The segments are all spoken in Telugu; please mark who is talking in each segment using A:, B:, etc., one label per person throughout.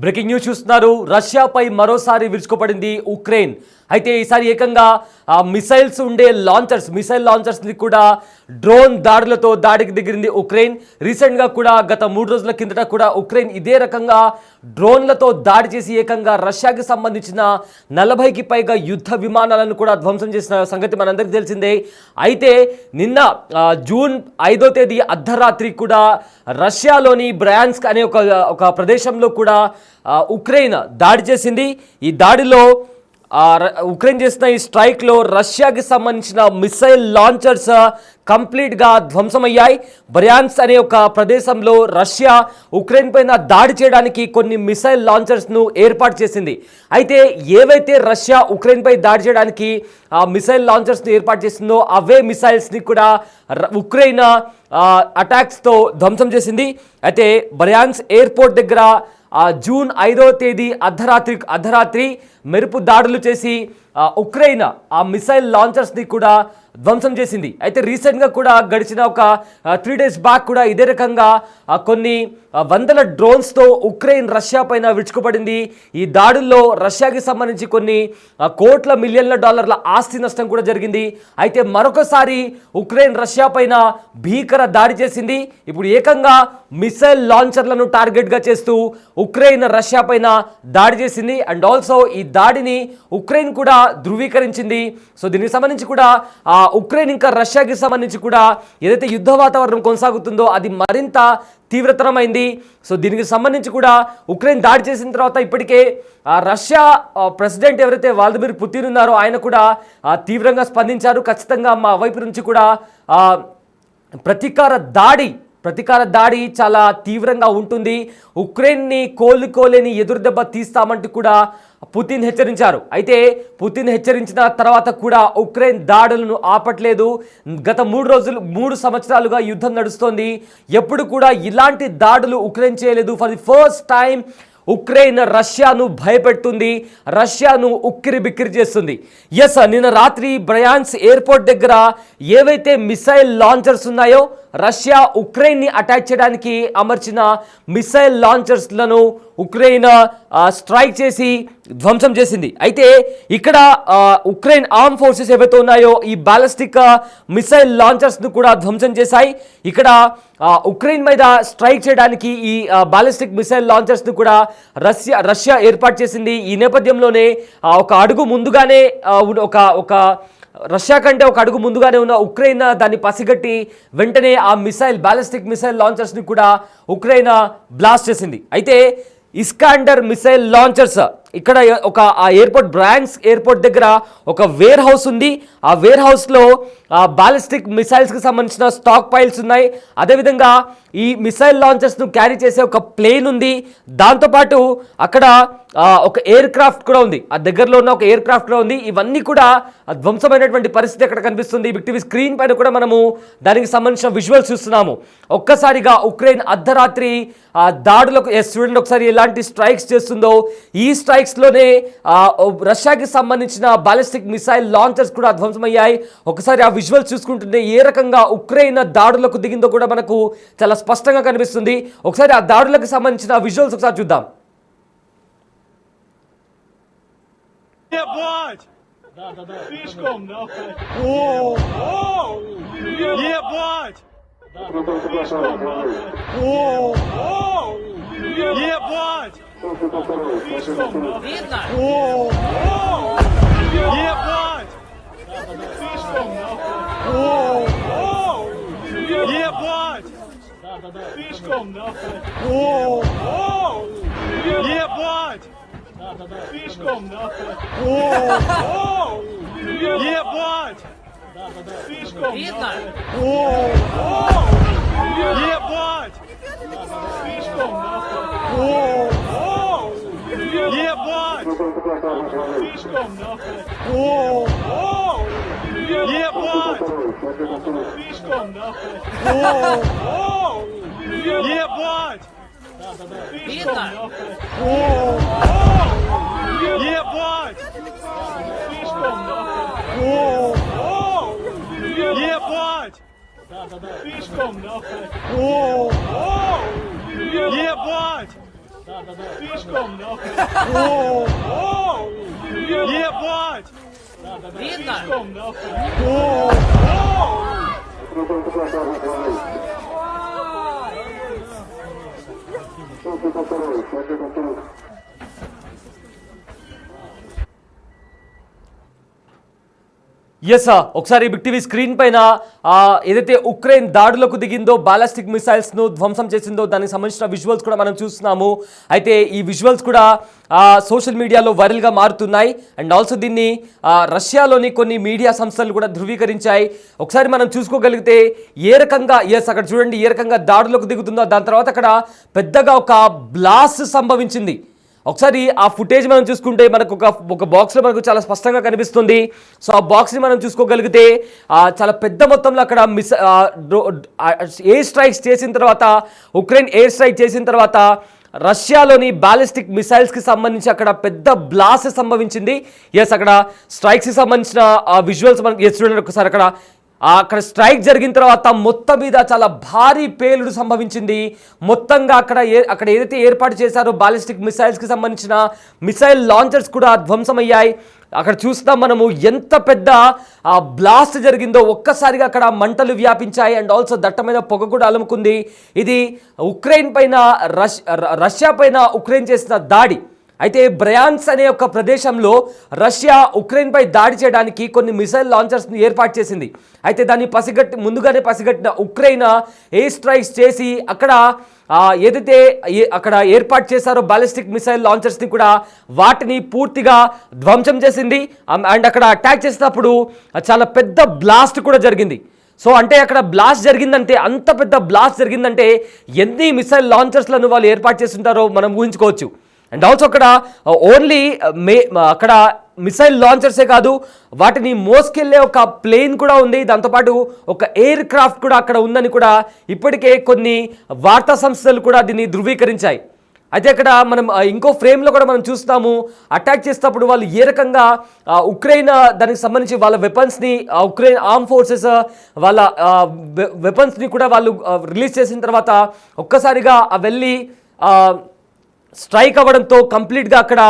A: బ్రేకింగ్ న్యూస్ చూస్తున్నారు. రష్యాపై మరోసారి విరుచుకుపడింది ఉక్రెయిన్. అయితే ఈసారి ఏకంగా మిసైల్స్ ఉండే మిసైల్ లాంచర్స్ని కూడా డ్రోన్ దాడులతో దాడికి దిగింది ఉక్రెయిన్. రీసెంట్గా కూడా గత 3 రోజుల కిందట కూడా ఉక్రెయిన్ ఇదే రకంగా డ్రోన్లతో దాడి చేసి ఏకంగా రష్యాకి సంబంధించిన 40కి పైగా యుద్ధ విమానాలను కూడా ధ్వంసం చేసిన సంగతి మనందరికీ తెలిసిందే. అయితే నిన్న జూన్ 5వ తేదీ అర్ధరాత్రి కూడా రష్యాలోని బ్రయాన్స్క్ అనే ఒక ప్రదేశంలో కూడా ఉక్రెయిన్ దాడి చేసింది. ఈ దాడిలో ఉక్రెయిన్ చేసిన ఈ స్ట్రైక్లో రష్యాకి సంబంధించిన మిసైల్ లాంచర్స్ కంప్లీట్గా ధ్వంసమయ్యాయి. బ్రయాన్స్క్ అనే ఒక ప్రదేశంలో రష్యా ఉక్రెయిన్ పైన దాడి చేయడానికి కొన్ని మిసైల్ లాంచర్స్ను ఏర్పాటు చేసింది. అయితే ఏవైతే రష్యా ఉక్రెయిన్పై దాడి చేయడానికి మిసైల్ లాంచర్స్ను ఏర్పాటు చేసిందో అవే మిసైల్స్ని కూడా ఉక్రెయిన్ అటాక్స్తో ధ్వంసం చేసింది. అయితే బ్రయాన్స్క్ ఎయిర్పోర్ట్ దగ్గర జూన్ 5వ తేదీ అర్ధరాత్రి మెరుపు దాడులు చేసి ఉక్రెయిన్ ఆ మిసైల్ లాంచర్స్ని కూడా ధ్వంసం చేసింది. అయితే రీసెంట్గా కూడా గడిచిన ఒక 3 డేస్ బ్యాక్ కూడా ఇదే రకంగా కొన్ని వందల డ్రోన్స్తో ఉక్రెయిన్ రష్యా పైన విరుచుకుపడింది. ఈ దాడుల్లో రష్యాకి సంబంధించి కొన్ని కోట్ల మిలియన్ల డాలర్ల ఆస్తి నష్టం కూడా జరిగింది. అయితే మరొకసారి ఉక్రెయిన్ రష్యా పైన భీకర దాడి చేసింది. ఇప్పుడు ఏకంగా మిసైల్ లాంచర్లను టార్గెట్గా చేస్తూ ఉక్రెయిన్ రష్యా పైన దాడి చేసింది. అండ్ ఆల్సో ఈ దాడిని ఉక్రెయిన్ కూడా ధృవీకరించింది. సో దీనికి సంబంధించి కూడా ఉక్రెయిన్ ఇంకా రష్యాకి సంబంధించి కూడా ఏదైతే యుద్ధ వాతావరణం కొనసాగుతుందో అది మరింత తీవ్రతరమైంది. సో దీనికి సంబంధించి కూడా ఉక్రెయిన్ దాడి చేసిన తర్వాత ఇప్పటికే రష్యా ప్రెసిడెంట్ ఎవరైతే వ్లాదిమిర్ పుతిన్ ఉన్నారో ఆయన కూడా తీవ్రంగా స్పందించారు. ఖచ్చితంగా మా వైపు నుంచి కూడా ప్రతీకార దాడి చాలా తీవ్రంగా ఉంటుంది, ఉక్రెయిన్ని కోలుకోలేని ఎదురుదెబ్బ తీస్తామంటూ కూడా పుతిన్ హెచ్చరించారు. అయితే పుతిన్ హెచ్చరించిన తర్వాత కూడా ఉక్రెయిన్ దాడులను ఆపట్లేదు. గత 3 సంవత్సరాలుగా యుద్ధం నడుస్తోంది. ఎప్పుడు కూడా ఇలాంటి దాడులు ఉక్రెయిన్ చేయలేదు. For the first time Ukraine రష్యాను భయపెడుతుంది, రష్యాను ఉక్కిరి బిక్కిరి చేస్తుంది. ఎస్, నిన్న రాత్రి బ్రయాన్స్క్ ఎయిర్పోర్ట్ దగ్గర ఏవైతే మిసైల్ లాంచర్స్ ఉన్నాయో రష్యా ఉక్రెయిన్ని అటాక్ చేయడానికి అమర్చిన మిసైల్ లాంచర్స్లను ఉక్రెయిన్ స్ట్రైక్ చేసి ధ్వంసం చేసింది. అయితే ఇక్కడ ఉక్రెయిన్ ఆర్మ్ ఫోర్సెస్ ఏవైతే ఉన్నాయో ఈ బాలిస్టిక్ మిసైల్ లాంచర్స్ను కూడా ధ్వంసం చేశాయి. ఇక్కడ ఉక్రెయిన్ మీద స్ట్రైక్ చేయడానికి ఈ బాలిస్టిక్ మిసైల్ లాంచర్స్ను కూడా రష్యా ఏర్పాటు చేసింది. ఈ నేపథ్యంలోనే ఒక అడుగు ముందుగానే ఒక రష్యా కంటే ఒక అడుగు ముందుగానే ఉన్న ఉక్రెయిన్ దాన్ని పసిగట్టి వెంటనే ఆ బాలిస్టిక్ మిసైల్ లాంచర్స్ని కూడా ఉక్రెయిన్ బ్లాస్ట్ చేసింది. అయితే ఇస్కాండర్ మిసైల్ లాంచర్స్ ఇక్కడ బ్రయాన్స్క్ ఎయిర్పోర్ట్ దగ్గర ఒక వేర్ హౌస్ ఉంది. ఆ వేర్ హౌస్లో బాలిస్టిక్ మిసైల్స్కి సంబంధించిన స్టాక్ పైల్స్ ఉన్నాయి. అదేవిధంగా ఈ మిసైల్ లాంచర్స్ను క్యారీ చేసే ఒక ప్లేన్ ఉంది. దాంతోపాటు అక్కడ ఒక ఎయిర్ క్రాఫ్ట్ కూడా ఉంది. ఆ దగ్గరలో ఉన్న ఒక ఎయిర్ క్రాఫ్ట్ కూడా ఉంది. ఇవన్నీ కూడా ధ్వంసమైనటువంటి పరిస్థితి అక్కడ కనిపిస్తుంది. టీవీ స్క్రీన్ పైన కూడా మనము దానికి సంబంధించిన విజువల్స్ చూస్తున్నాము. ఒక్కసారిగా ఉక్రెయిన్ అర్ధరాత్రి దాడులకు చూడండి ఒకసారి ఎలాంటి స్ట్రైక్స్ చేస్తుందో. ఈ స్ట్రైక్స్లోనే రష్యాకి సంబంధించిన బాలిస్టిక్ మిసైల్ లాంచర్స్ కూడా ధ్వంసమయ్యాయి. ఒకసారి ఆ విజువల్స్ చూసుకుంటుంటే ఏ రకంగా ఉక్రెయిన్ దాడులకు దిగిందో కూడా మనకు చాలా స్పష్టంగా కనిపిస్తుంది. ఒకసారి ఆ దాడులకు సంబంధించిన విజువల్స్ ఒకసారి చూద్దాం.
B: Слишком, нахуй. О! Ебать! Слишком, нахуй. О! Ебать! Слишком, нахуй. О! Ебать! Слишком, нахуй. О! Ебать! Слишком, нахуй. О! Ебать! Слишком, нахуй. О! Ебать! Слишком, нахуй. О! Ебать! Слишком, нахуй. О! Ебать! Слишком, нахуй. О! Ебать! Слишком, нахуй. О! Ебать! Слишком, нахуй. Ебать! Слишком, нахуй. Ебать! Слишком, нахуй. Ебать! Слишком, нахуй. О! Ебать! Слишком, нахуй. О!
A: ఎస్ ఒకసారి బిగ్ టీవీ స్క్రీన్ పైన ఏదైతే ఉక్రెయిన్ దాడులకు దిగిందో బాలిస్టిక్ మిసైల్స్ను ధ్వంసం చేసిందో దానికి సంబంధించిన విజువల్స్ కూడా మనం చూస్తున్నాము. అయితే ఈ విజువల్స్ కూడా సోషల్ మీడియాలో వైరల్గా మారుతున్నాయి. అండ్ ఆల్సో దీన్ని రష్యాలోని కొన్ని మీడియా సంస్థలు కూడా ధృవీకరించాయి. ఒకసారి మనం చూసుకోగలిగితే ఏ రకంగా అక్కడ చూడండి ఏ రకంగా దాడులకు దిగుతుందో, దాని తర్వాత అక్కడ పెద్దగా ఒక బ్లాస్ట్ సంభవించింది. ఒకసారి ఆ ఫుటేజ్ మనం చూసుకుంటే మనకు ఒక బాక్స్లో మనకు చాలా స్పష్టంగా కనిపిస్తుంది. సో ఆ బాక్స్ని మనం చూసుకోగలిగితే చాలా పెద్ద మొత్తంలో అక్కడ ఎయిర్ స్ట్రైక్స్ చేసిన తర్వాత, ఉక్రెయిన్ ఎయిర్ స్ట్రైక్ చేసిన తర్వాత రష్యాలోని బాలిస్టిక్ మిసైల్స్కి సంబంధించి అక్కడ పెద్ద బ్లాస్ట్ సంభవించింది. అక్కడ స్ట్రైక్స్కి సంబంధించిన విజువల్స్ మనం చూడండి ఒకసారి. అక్కడ స్ట్రైక్ జరిగిన తర్వాత మొత్తం మీద చాలా భారీ పేలుడు సంభవించింది. మొత్తంగా అక్కడ ఏదైతే ఏర్పాటు చేశారో బాలిస్టిక్ మిసైల్స్కి సంబంధించిన మిసైల్ లాంచర్స్ కూడా ధ్వంసమయ్యాయి. అక్కడ చూస్తాం మనము ఎంత పెద్ద బ్లాస్ట్ జరిగిందో. ఒక్కసారిగా అక్కడ మంటలు వ్యాపించాయి. అండ్ ఆల్సో దట్టమైన పొగ కూడా అలుముకుంది. ఇది ఉక్రెయిన్ పైన రష్యా పైన ఉక్రెయిన్ చేసిన దాడి. అయితే బ్రయాన్స్ అనే ఒక ప్రదేశంలో రష్యా ఉక్రెయిన్పై దాడి చేయడానికి కొన్ని మిసైల్ లాంచర్స్ని ఏర్పాటు చేసింది. అయితే దాన్ని ముందుగానే పసిగట్టిన ఉక్రెయిన్ ఎయిర్ స్ట్రైక్స్ చేసి అక్కడ ఏదైతే అక్కడ ఏర్పాటు చేశారో బాలిస్టిక్ మిసైల్ లాంచర్స్ని కూడా వాటిని పూర్తిగా ధ్వంసం చేసింది. అండ్ అక్కడ అటాక్ చేసినప్పుడు చాలా పెద్ద బ్లాస్ట్ కూడా జరిగింది. సో అంటే అక్కడ బ్లాస్ట్ జరిగిందంటే, అంత పెద్ద బ్లాస్ట్ జరిగిందంటే ఎన్ని మిసైల్ లాంచర్స్లను వాళ్ళు ఏర్పాటు చేస్తుంటారో మనం ఊహించుకోవచ్చు. అండ్ ఆల్సో అక్కడ ఓన్లీ అక్కడ మిసైల్ లాంచర్సే కాదు, వాటిని మోసుకెళ్లే ఒక ప్లేన్ కూడా ఉంది. దాంతోపాటు ఒక ఎయిర్ క్రాఫ్ట్ కూడా అక్కడ ఉందని కూడా ఇప్పటికే కొన్ని వార్తా సంస్థలు కూడా దీన్ని ధృవీకరించాయి. అయితే అక్కడ మనం ఇంకో ఫ్రేమ్లో కూడా మనం చూస్తాము, అటాక్ చేసేటప్పుడు వాళ్ళు ఏ రకంగా ఉక్రెయిన్ దానికి సంబంధించి వాళ్ళ వెపన్స్ని, ఉక్రెయిన్ ఆర్మ్ ఫోర్సెస్ వాళ్ళ వెపన్స్ని కూడా వాళ్ళు రిలీజ్ చేసిన తర్వాత ఒక్కసారిగా వెళ్ళి స్ట్రైక్ అవ్వడంతో కంప్లీట్గా అక్కడ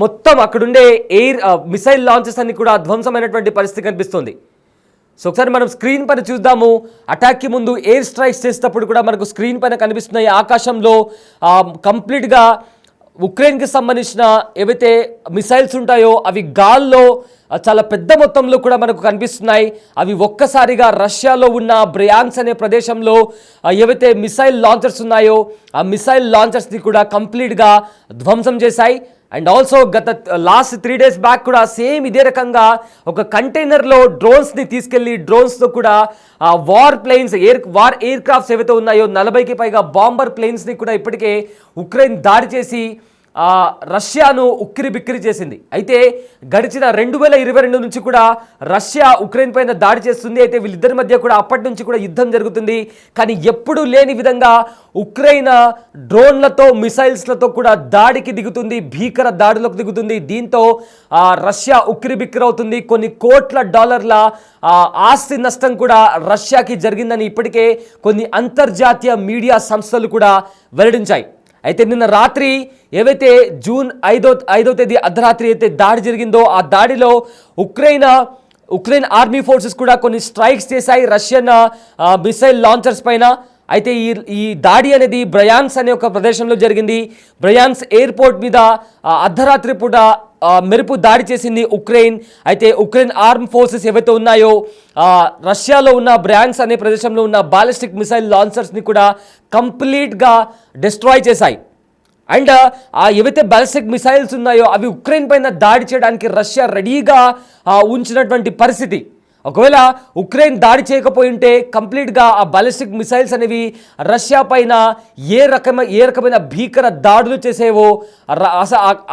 A: మొత్తం అక్కడుండే ఎయిర్ మిసైల్ లాంచెస్ అన్ని కూడా ధ్వంసమైనటువంటి పరిస్థితి కనిపిస్తుంది. సో ఒకసారి మనం స్క్రీన్ పైన చూద్దాము. అటాక్కి ముందు ఎయిర్ స్ట్రైక్స్ చేసేటప్పుడు కూడా మనకు స్క్రీన్ పైన కనిపిస్తున్నాయి. ఆకాశంలో కంప్లీట్గా ఉక్రెయిన్కి సంబంధించిన ఏవైతే మిసైల్స్ ఉంటాయో అవి గాల్లో చాలా పెద్ద మొత్తంలో కూడా మనకు కనిపిస్తున్నాయి. అవి ఒక్కసారిగా రష్యాలో ఉన్న బ్రయాన్స్ అనే ప్రదేశంలో ఏవైతే మిసైల్ లాంచర్స్ ఉన్నాయో ఆ మిసైల్ లాంచర్స్ని కూడా కంప్లీట్గా ధ్వంసం చేశాయి. అండ్ ఆల్సో గత లాస్ట్ 3 days బ్యాక్ కూడా సేమ్ ఇదే రకంగా ఒక కంటైనర్లో డ్రోన్స్ని తీసుకెళ్లి డ్రోన్స్తో కూడా war planes war aircrafts ఏవైతే ఉన్నాయో 40కి పైగా బాంబర్ ప్లేన్స్ని కూడా ఇప్పటికే ఉక్రెయిన్ దాడి చేసి రష్యాను ఉక్కిరి బిక్కిరి చేసింది. అయితే గడిచిన 2022 నుంచి కూడా రష్యా ఉక్రెయిన్ పైన దాడి చేస్తుంది. అయితే వీళ్ళిద్దరి మధ్య కూడా అప్పటి నుంచి కూడా యుద్ధం జరుగుతుంది. కానీ ఎప్పుడూ లేని విధంగా ఉక్రెయిన్ డ్రోన్లతో మిసైల్స్లతో కూడా దాడికి దిగుతుంది, భీకర దాడులకు దిగుతుంది. దీంతో రష్యా ఉక్కిరి బిక్కిరి అవుతుంది. కొన్ని కోట్ల డాలర్ల ఆస్తి నష్టం కూడా రష్యాకి జరిగిందని ఇప్పటికే కొన్ని అంతర్జాతీయ మీడియా సంస్థలు కూడా వెల్లడించాయి. అయితే నిన్న రాత్రి ఏవైతే జూన్ 5వ తేదీ అర్ధరాత్రి అయితే దాడి జరిగిందో ఆ దాడిలో ఉక్రెయిన్ ఆర్మీ ఫోర్సెస్ కూడా కొన్ని స్ట్రైక్స్ చేశాయి రష్యన్ మిసైల్ లాంచర్స్ పైన. అయితే ఈ దాడి అనేది బ్రయాన్స్ అనే ఒక ప్రదేశంలో జరిగింది. బ్రయాన్స్ ఎయిర్పోర్ట్ మీద అర్ధరాత్రి పూట మెరుపు దాడి చేసింది ఉక్రెయిన్. అయితే ఉక్రెయిన్ ఆర్మ్ ఫోర్సెస్ ఏవైతే ఉన్నాయో రష్యాలో ఉన్న బ్రయాన్స్ అనే ప్రదేశంలో ఉన్న బాలిస్టిక్ మిసైల్ లాంచర్స్ని కూడా కంప్లీట్గా డిస్ట్రాయ్ చేశాయి. అండ్ ఏవైతే బాలిస్టిక్ మిసైల్స్ ఉన్నాయో అవి ఉక్రెయిన్ పైన దాడి చేయడానికి రష్యా రెడీగా ఉంచినటువంటి పరిస్థితి. ఒకవేళ ఉక్రెయిన్ దాడి చేయకపోయి ఉంటే కంప్లీట్గా ఆ బాలిస్టిక్ మిసైల్స్ అనేవి రష్యా పైన ఏ రకమైన భీకర దాడులు చేసేవో.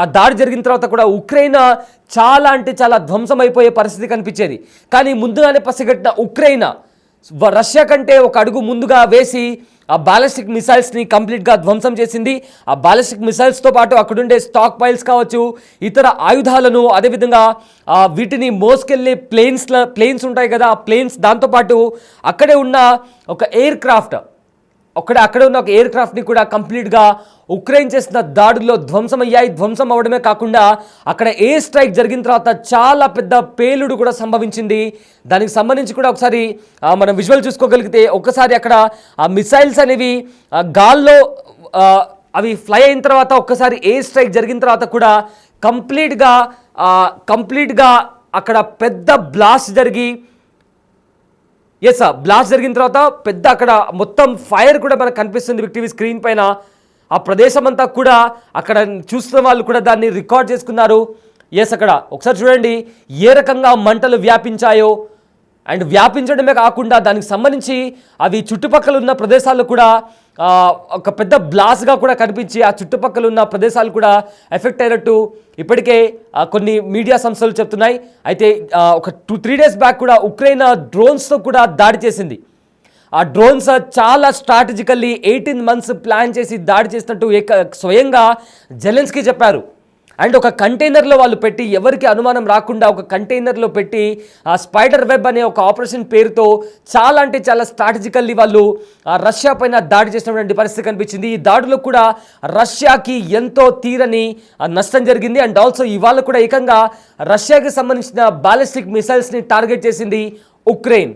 A: ఆ దాడి జరిగిన తర్వాత కూడా ఉక్రెయిన్ చాలా అంటే చాలా ధ్వంసమైపోయే పరిస్థితి కనిపించేది. కానీ ముందుగానే పసిగట్టిన ఉక్రెయిన్ రష్యా కంటే ఒక అడుగు ముందుగా వేసి ఆ బాలిస్టిక్ మిసైల్స్ని కంప్లీట్గా ధ్వంసం చేసింది. ఆ బాలిస్టిక్ మిసైల్స్తో పాటు అక్కడుండే స్టాక్ పైల్స్ కావచ్చు, ఇతర ఆయుధాలను, అదేవిధంగా వీటిని మోసుకెళ్ళే ప్లేన్స్ ఉంటాయి కదా, ఆ ప్లేన్స్, దాంతోపాటు అక్కడే ఉన్న ఒక ఎయిర్ క్రాఫ్ట్ అక్కడ ఉన్న ఒక ఎయిర్ క్రాఫ్ట్ని కూడా కంప్లీట్గా ఉక్రెయిన్ చేసిన దాడుల్లో ధ్వంసమయ్యాయి. ధ్వంసం అవడమే కాకుండా అక్కడ ఎయిర్ స్ట్రైక్ జరిగిన తర్వాత చాలా పెద్ద పేలుడు కూడా సంభవించింది. దానికి సంబంధించి కూడా ఒకసారి మనం విజువల్ చూసుకోగలిగితే ఒక్కసారి అక్కడ ఆ మిసైల్స్ అనేవి గాల్లో అవి ఫ్లై అయిన తర్వాత ఒక్కసారి ఎయిర్ స్ట్రైక్ జరిగిన తర్వాత కూడా కంప్లీట్గా అక్కడ పెద్ద బ్లాస్ట్ జరిగి బ్లాస్ట్ జరిగిన తర్వాత పెద్ద అక్కడ మొత్తం ఫైర్ కూడా మనకు కనిపిస్తుంది విక్టీవీ స్క్రీన్ పైన. ఆ ప్రదేశం అంతా కూడా అక్కడ చూస్తున్న వాళ్ళు కూడా దాన్ని రికార్డ్ చేసుకున్నారు. అక్కడ ఒకసారి చూడండి ఏ రకంగా మంటలు వ్యాపించాయో. అండ్ వ్యాపించడమే కాకుండా దానికి సంబంధించి అవి చుట్టుపక్కల ఉన్న ప్రదేశాల్లో కూడా ఒక పెద్ద బ్లాస్ట్గా కూడా కనిపించి ఆ చుట్టుపక్కల ఉన్న ప్రదేశాలు కూడా ఎఫెక్ట్ అయినట్టు ఇప్పటికే కొన్ని మీడియా సంస్థలు చెప్తున్నాయి. అయితే ఒక 2-3 డేస్ బ్యాక్ కూడా ఉక్రెయిన్ డ్రోన్స్తో కూడా దాడి చేసింది. ఆ డ్రోన్స్ చాలా స్ట్రాటజికల్లీ 18 months ప్లాన్ చేసి దాడి చేసినట్టు స్వయంగా జెలెన్స్కీ చెప్పారు. అండ్ ఒక కంటైనర్లో వాళ్ళు పెట్టి ఎవరికి అనుమానం రాకుండా ఒక కంటైనర్లో పెట్టి ఆ స్పైడర్ వెబ్ అనే ఒక ఆపరేషన్ పేరుతో చాలా అంటే చాలా స్ట్రాటజికల్లీ వాళ్ళు రష్యా పైన దాడి చేసినటువంటి పరిస్థితి కనిపించింది. ఈ దాడిలో కూడా రష్యాకి ఎంతో తీరని నష్టం జరిగింది. అండ్ ఆల్సో ఇవాళ కూడా ఏకంగా రష్యాకి సంబంధించిన బాలిస్టిక్ మిసైల్స్ని టార్గెట్ చేసింది ఉక్రెయిన్.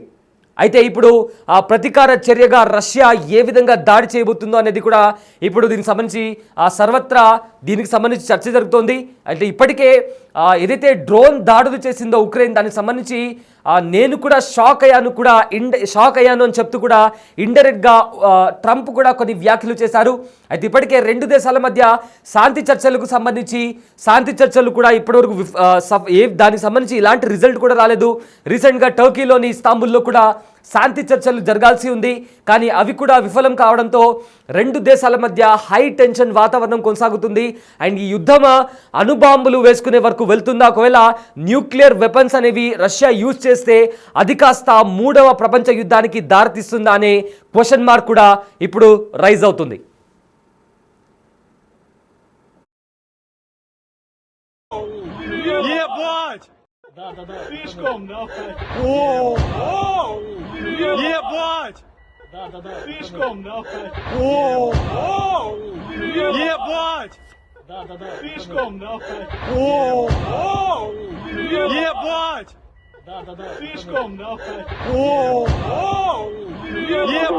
A: అయితే ఇప్పుడు ఆ ప్రతీకార చర్యగా రష్యా ఏ విధంగా దాడి చేయబోతుందో అనేది కూడా ఇప్పుడు దీనికి సంబంధించి సర్వత్రా దీనికి సంబంధించి చర్చ జరుగుతోంది. అయితే ఇప్పటికే ఏదైతే డ్రోన్ దాడులు చేసిందో ఉక్రెయిన్ దానికి సంబంధించి నేను కూడా షాక్ అయ్యాను అని చెప్తూ కూడా ఇండైరెక్ట్గా ట్రంప్ కూడా కొన్ని వ్యాఖ్యలు చేశారు. అయితే ఇప్పటికే 2 దేశాల మధ్య శాంతి చర్చలకు సంబంధించి శాంతి చర్చలు కూడా ఇప్పటివరకు దానికి సంబంధించి ఇలాంటి రిజల్ట్ కూడా రాలేదు. రీసెంట్గా టర్కీలోని ఇస్తాంబుల్లో కూడా శాంతి చర్చలు జరగాల్సి ఉంది. కానీ అవి కూడా విఫలం కావడంతో 2 దేశాల మధ్య హై టెన్షన్ వాతావరణం కొనసాగుతుంది. అండ్ ఈ యుద్ధం అణుబాంబులు వేసుకునే వరకు వెళ్తుందా? ఒకవేళ న్యూక్లియర్ వెపన్స్ అనేవి రష్యా యూజ్ చేస్తే అది కాస్త 3వ ప్రపంచ యుద్ధానికి దారితీస్తుందా అనే క్వశ్చన్ మార్క్ కూడా ఇప్పుడు రైజ్ అవుతుంది.
B: Да. Пешком, давай. О! Ебать! Да. Пешком, давай. О! Ебать! Да. Пешком, давай. О! Ебать! Да. Пешком, давай. О! Ебать!